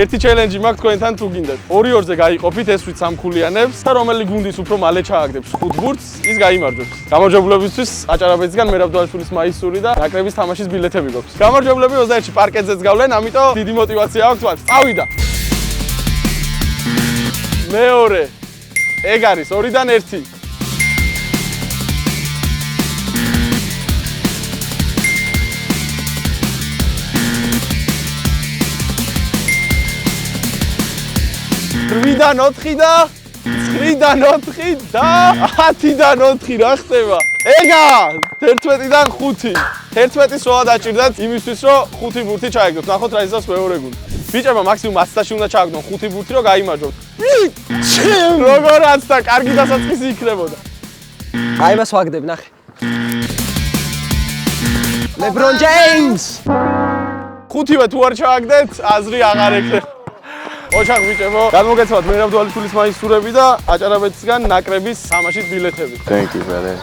ერთი ჩელენჯი მაქვს თქვენთან თუ გინდათ. 2-2-ზე გაიყოფით ეს ვით სამქულიანებს და რომელი გუნდის უფრო მალე ჩააგდებს 5 ბურთს, ის გაიმარჯვებს. გამარჯვებულებისთვის აჭარაბეცისგან მერაბ დვალიშვილის მაისური და ნაკრების თამაშის ბილეთები გვაქვს. გამარჯვებულები 21-ში პარკეტზეც გავლენ, ამიტომ დიდი мотиваცია აქვს მათ. წავიდა. მეორე. ეგ არის 2-დან 1. Dvidან 4 და 9-დან 4 და 10-დან 4 რა ხდება? ეგა 11-დან 5. 11 სვლა დაჭირდათ იმისთვის რომ 5 ბურთი ჩაიგდოთ. ნახოთ რა იზავს მეორე გუნდი. ბიჭებმა მაქსიმუმ 10-ში უნდა ჩააგდონ 5 ბურთი რომ გაიმარჯვოთ. როგორაც და კარგი დასაწყისი იქნებოდა. აი მას ვაგდებ ნახე. LeBron James. 5-ვე თუ არ ჩააგდეთ, აზრი აღარ ექნება. ოჩახ ბიჭებო, გამოგეცემათ მერაბ დვალიშვილის მაისურები და აჭარაბეცისგან ნაკრების თამაშის ბილეთები. Thank you, brother.